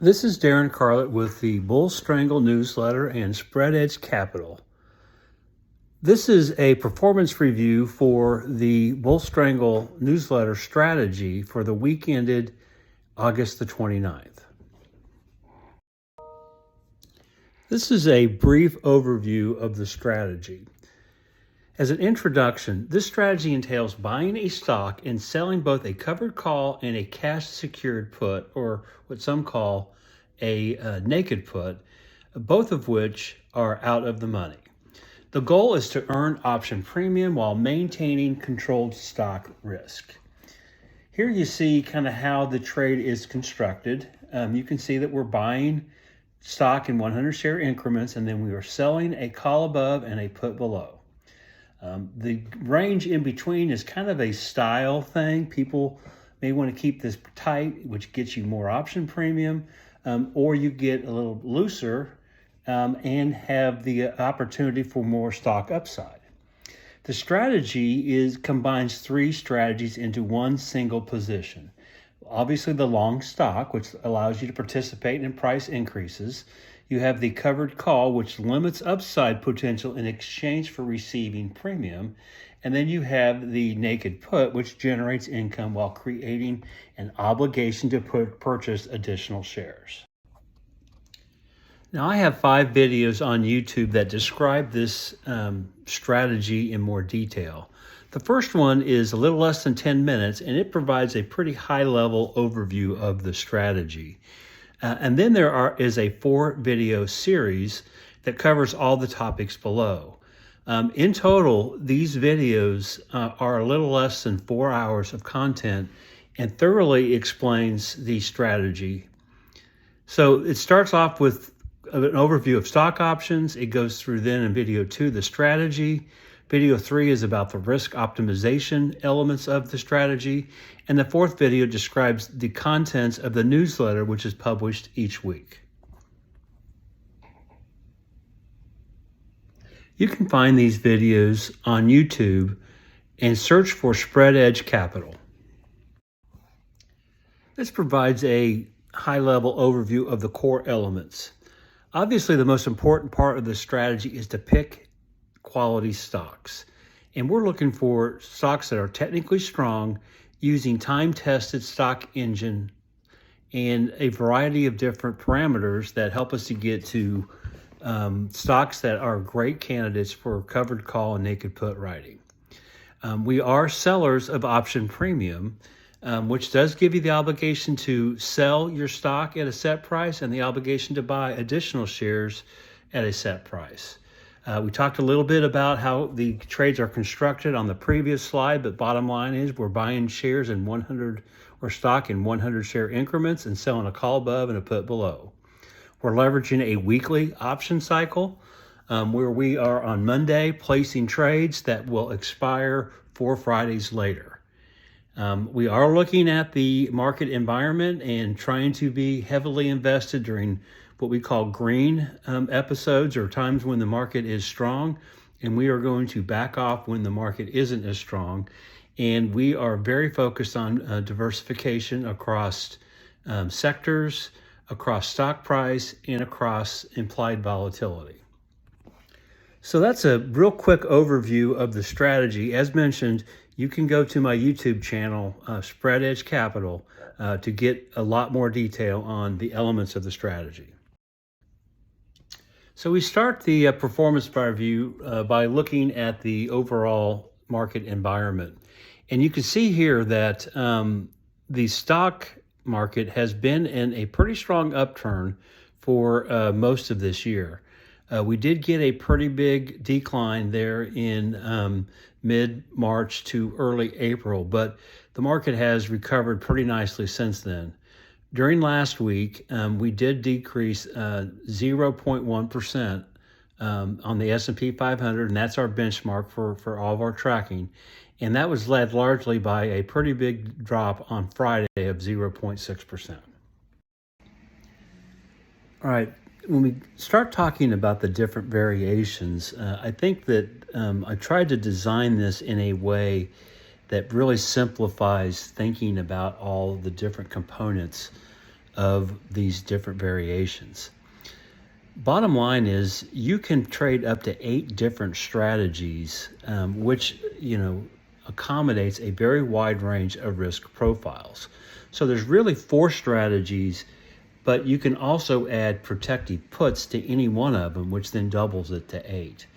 This is Darren Carlett with the Bull Strangle newsletter and SpreadEdge Capital. This is a performance review for the Bull Strangle newsletter strategy for the week ended August the 29th. This is a brief overview of the strategy. As an introduction, this strategy entails buying a stock and selling both a covered call and a cash secured put, or what some call a naked put, both of which are out of the money. The goal is to earn option premium while maintaining controlled stock risk. Here you see kind of how the trade is constructed. You can see that we're buying stock in 100 share increments, and then we are selling a call above and a put below. The range in between is kind of a style thing. People may want to keep this tight, which gets you more option premium, or you get a little looser and have the opportunity for more stock upside. The strategy combines three strategies into one single position. Obviously, the long stock, which allows you to participate in price increases. You have the covered call, which limits upside potential in exchange for receiving premium. And then you have the naked put, which generates income while creating an obligation to purchase additional shares. Now, I have 5 videos on YouTube that describe this strategy in more detail. The first one is a little less than 10 minutes, and it provides a pretty high-level overview of the strategy. And then there is a 4-video series that covers all the topics below. In total, these videos are a little less than 4 hours of content and thoroughly explains the strategy. So it starts off with an overview of stock options. It goes through then in video 2, the strategy. Video 3 is about the risk optimization elements of the strategy. And the 4th video describes the contents of the newsletter, which is published each week. You can find these videos on YouTube and search for SpreadEdge Capital. This provides a high-level overview of the core elements. Obviously, the most important part of the strategy is to pick quality stocks. And we're looking for stocks that are technically strong, using time-tested stock engine and a variety of different parameters that help us to get to stocks that are great candidates for covered call and naked put writing. We are sellers of option premium, which does give you the obligation to sell your stock at a set price and the obligation to buy additional shares at a set price. We talked a little bit about how the trades are constructed on the previous slide, but bottom line is we're buying shares in 100 or stock in 100 share increments and selling a call above and a put below. We're leveraging a weekly option cycle where we are on Monday placing trades that will expire 4 Fridays later. We are looking at the market environment and trying to be heavily invested during what we call green episodes, or times when the market is strong, and we are going to back off when the market isn't as strong. And we are very focused on diversification across sectors, across stock price, and across implied volatility. So that's a real quick overview of the strategy. As mentioned, you can go to my YouTube channel, SpreadEdge Capital, to get a lot more detail on the elements of the strategy. So we start the performance review by looking at the overall market environment. And you can see here that the stock market has been in a pretty strong upturn for most of this year. We did get a pretty big decline there in mid-March to early April, but the market has recovered pretty nicely since then. During last week, we did decrease 0.1% on the S&P 500, and that's our benchmark for all of our tracking. And that was led largely by a pretty big drop on Friday of 0.6%. All right, when we start talking about the different variations, I think that I tried to design this in a way that really simplifies thinking about all the different components of these different variations. Bottom line is you can trade up to 8 different strategies, which, accommodates a very wide range of risk profiles. So there's really 4 strategies, but you can also add protective puts to any one of them, which then doubles it to 8.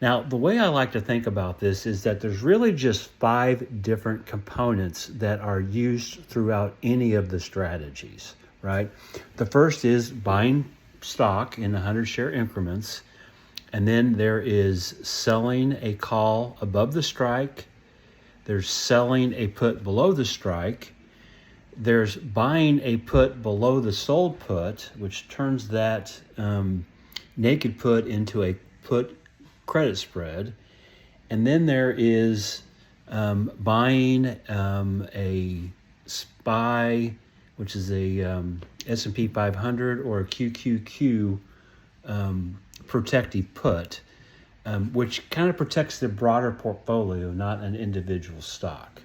Now, the way I like to think about this is that there's really just 5 different components that are used throughout any of the strategies, right? The first is buying stock in 100 share increments. And then there is selling a call above the strike. There's selling a put below the strike. There's buying a put below the sold put, which turns that naked put into a put credit spread. And then there is buying a SPY, which is a S&P 500 or a QQQ protective put, which kind of protects the broader portfolio, not an individual stock.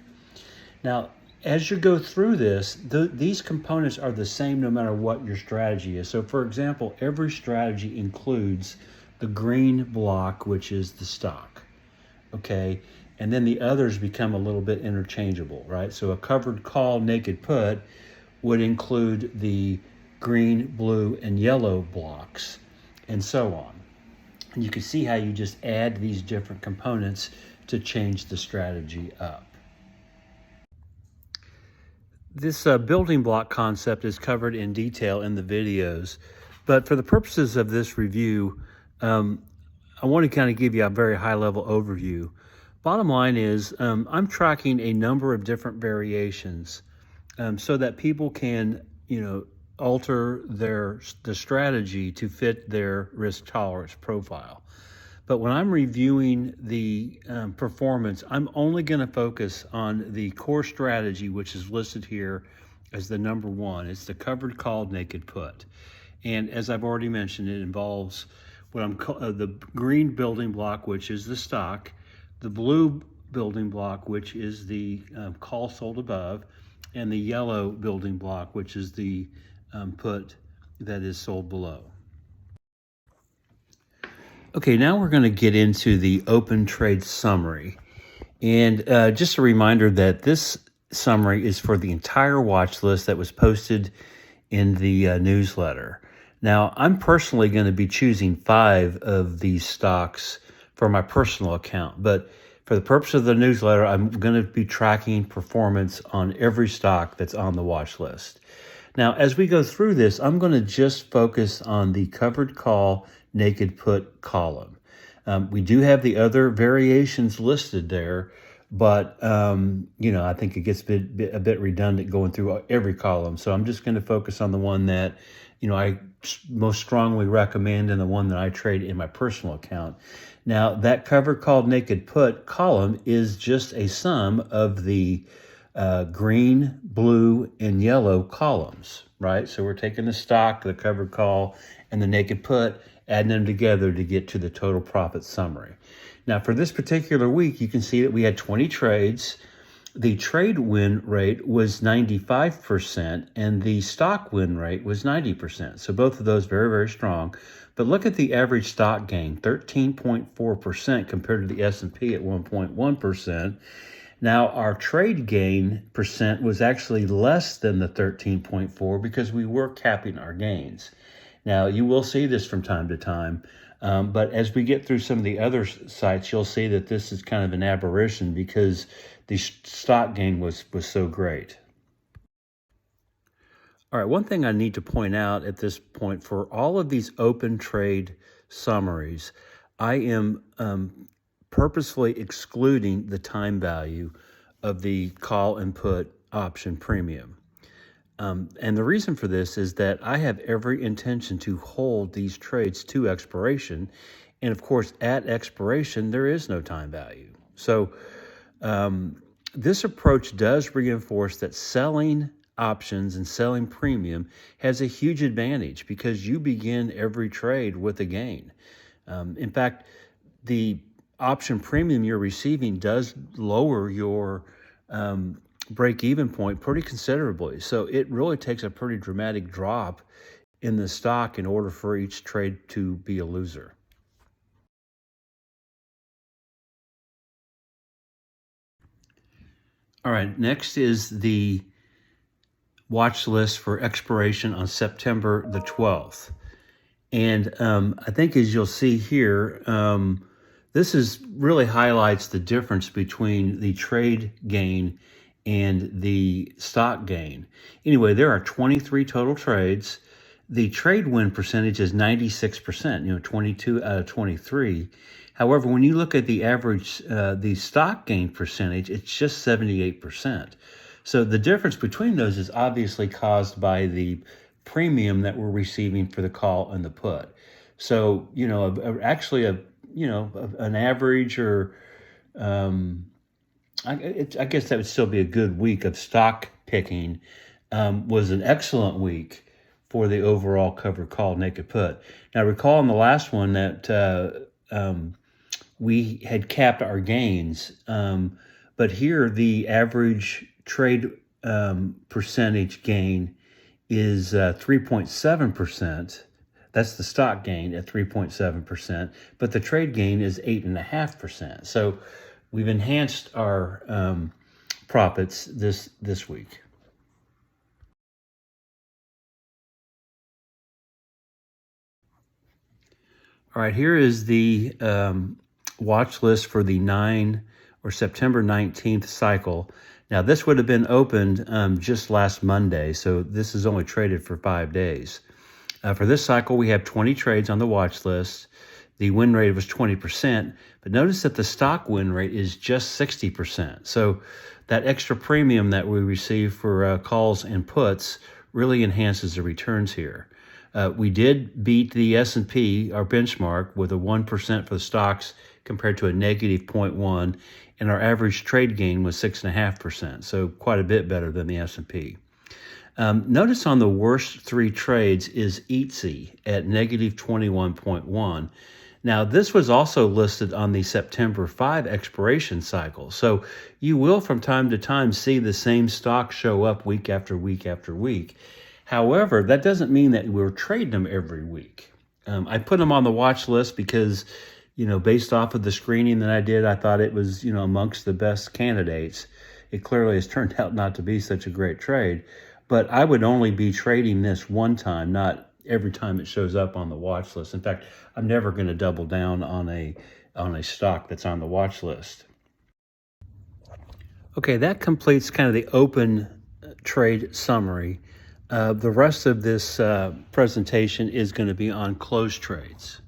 Now, as you go through this, these components are the same no matter what your strategy is. So, for example, every strategy includes the green block, which is the stock, okay? And then the others become a little bit interchangeable, right? So a covered call naked put would include the green, blue, and yellow blocks, and so on. And you can see how you just add these different components to change the strategy up. This building block concept is covered in detail in the videos, but for the purposes of this review, I want to kind of give you a very high-level overview. Bottom line is I'm tracking a number of different variations so that people can, alter the strategy to fit their risk tolerance profile. But when I'm reviewing the performance, I'm only going to focus on the core strategy, which is listed here as the number 1. It's the covered call naked put. And as I've already mentioned, it involves what I'm the green building block, which is the stock, the blue building block, which is the call sold above, and the yellow building block, which is the put that is sold below. Okay, now we're going to get into the open trade summary. And just a reminder that this summary is for the entire watch list that was posted in the newsletter. Now, I'm personally going to be choosing 5 of these stocks for my personal account, but for the purpose of the newsletter, I'm going to be tracking performance on every stock that's on the watch list. Now, as we go through this, I'm going to just focus on the covered call naked put column. We do have the other variations listed there, but I think it gets a bit redundant going through every column. So I'm just going to focus on the one that I most strongly recommend and the one that I trade in my personal account. Now, that covered call naked put column is just a sum of the green, blue, and yellow columns, right? So we're taking the stock, the covered call, and the naked put, adding them together to get to the total profit summary. Now, for this particular week, you can see that we had 20 trades. The trade win rate was 95%, and the stock win rate was 90%. So both of those very, very strong. But look at the average stock gain, 13.4% compared to the S&P at 1.1%. Now, our trade gain percent was actually less than the 13.4 because we were capping our gains. Now, you will see this from time to time, but as we get through some of the other sites, you'll see that this is kind of an aberration because the stock gain was so great. All right, one thing I need to point out at this point, for all of these open trade summaries, I am purposefully excluding the time value of the call and put option premium. And the reason for this is that I have every intention to hold these trades to expiration. And of course, at expiration, there is no time value. So this approach does reinforce that selling options and selling premium has a huge advantage because you begin every trade with a gain. In fact, the option premium you're receiving does lower your break-even point pretty considerably. So it really takes a pretty dramatic drop in the stock in order for each trade to be a loser. All right, next is the watch list for expiration on September the 12th. And I think as you'll see here, this is really highlights the difference between the trade gain and the stock gain. Anyway, there are 23 total trades. The trade win percentage is 96%, 22 out of 23. However, when you look at the average, the stock gain percentage, it's just 78%. So the difference between those is obviously caused by the premium that we're receiving for the call and the put. So, actually an average or I guess that would still be a good week of stock picking, was an excellent week for the overall covered call naked put. Now, recall in the last one that we had capped our gains, but here the average trade percentage gain is 3.7%. That's the stock gain at 3.7%, but the trade gain is 8.5%. So we've enhanced our profits this week. All right, here is the watch list for the September 19th cycle. Now, this would have been opened just last Monday, so this is only traded for 5 days. For this cycle, we have 20 trades on the watch list. The win rate was 20%, but notice that the stock win rate is just 60%. So that extra premium that we receive for calls and puts really enhances the returns here. We did beat the S&P, our benchmark, with a 1% for the stocks compared to a negative 0.1, and our average trade gain was 6.5%, so quite a bit better than the S&P. Notice on the worst 3 trades is Etsy at negative 21.1. Now, this was also listed on the September 5 expiration cycle, so you will from time to time see the same stock show up week after week after week. However, that doesn't mean that we're trading them every week. I put them on the watch list because, based off of the screening that I did, I thought it was, amongst the best candidates. It clearly has turned out not to be such a great trade, but I would only be trading this one time, not every time it shows up on the watch list. In fact, I'm never going to double down on a stock that's on the watch list. Okay, that completes kind of the open trade summary. The rest of this presentation is going to be on closed trades.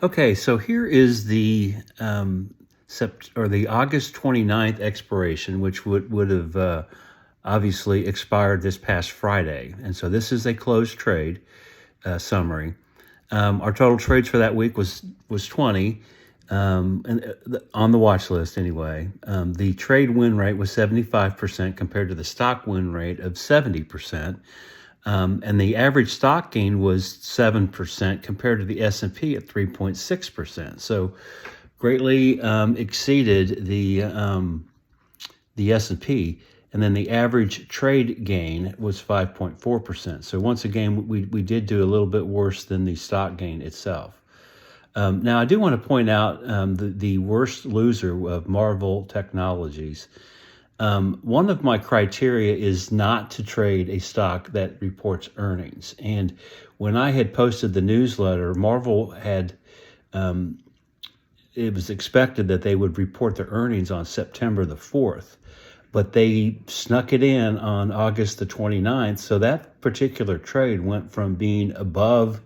Okay, so here is the August 29th expiration, which would have obviously expired this past Friday. And so this is a closed trade summary. Our total trades for that week was 20. And on the watch list anyway. The trade win rate was 75% compared to the stock win rate of 70%. And the average stock gain was 7% compared to the S&P at 3.6%. So greatly exceeded the S&P. And then the average trade gain was 5.4%. So once again, we did do a little bit worse than the stock gain itself. Now, I do want to point out the worst loser of Marvel Technologies. One of my criteria is not to trade a stock that reports earnings. And when I had posted the newsletter, Marvel had, it was expected that they would report their earnings on September the 4th. But they snuck it in on August the 29th. So that particular trade went from being above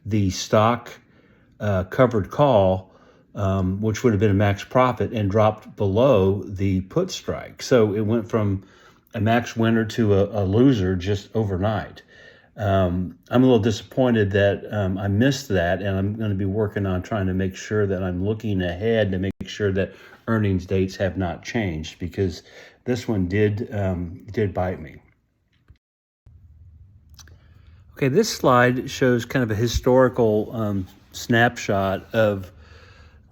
the stock covered call, which would have been a max profit, and dropped below the put strike. So it went from a max winner to a loser just overnight. I'm a little disappointed that I missed that, and I'm going to be working on trying to make sure that I'm looking ahead to make sure that earnings dates have not changed, because this one did bite me. Okay, this slide shows kind of a historical snapshot of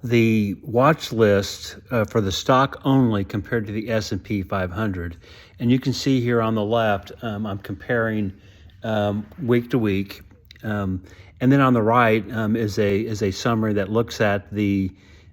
the watch list for the stock only compared to the S&P 500. And you can see here on the left, I'm comparing week to week. And then on the right is a summary that looks at the,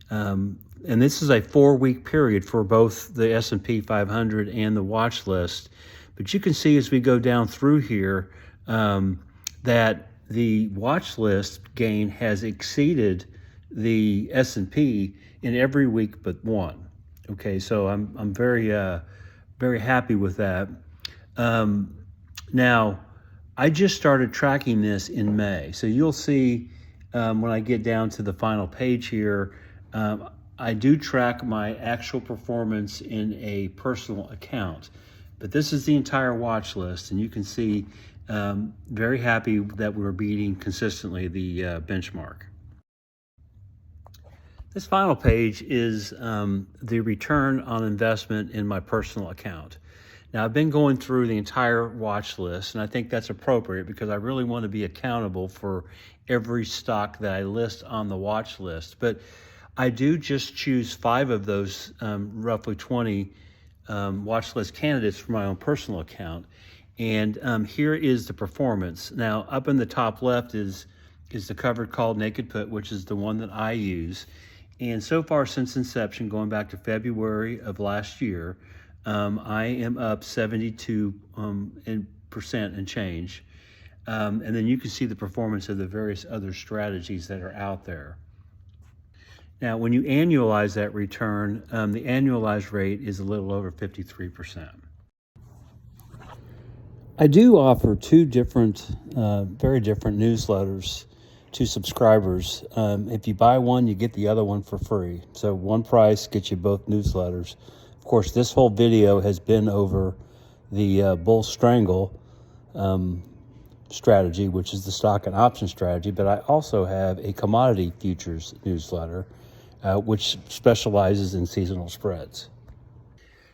and this is a 4-week period for both the S&P 500 and the watch list. But you can see as we go down through here that the watch list gain has exceeded the S&P in every week but one. Okay, so I'm very very happy with that. Now, I just started tracking this in May, so you'll see when I get down to the final page here, I do track my actual performance in a personal account, but this is the entire watch list, and you can see very happy that we're beating consistently the benchmark. This final page is the return on investment in my personal account. Now, I've been going through the entire watch list, and I think that's appropriate because I really want to be accountable for every stock that I list on the watch list. But I do just choose 5 of those roughly 20 watch list candidates for my own personal account. And here is the performance. Now, up in the top left is the covered call naked put, which is the one that I use. And so far since inception, going back to February of last year, I am up 72% and change. And then you can see the performance of the various other strategies that are out there. Now, when you annualize that return, the annualized rate is a little over 53%. I do offer 2 different, very different newsletters to subscribers. If you buy one, you get the other one for free. So one price gets you both newsletters. Of course, this whole video has been over the bull strangle strategy, which is the stock and option strategy, but I also have a commodity futures newsletter, which specializes in seasonal spreads.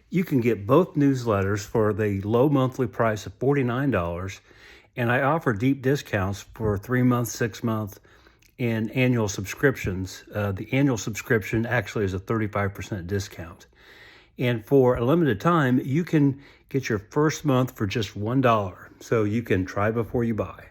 You can get both newsletters for the low monthly price of $49, and I offer deep discounts for 3-month, 6-month, and annual subscriptions. The annual subscription actually is a 35% discount. And for a limited time, you can get your first month for just $1. So you can try before you buy.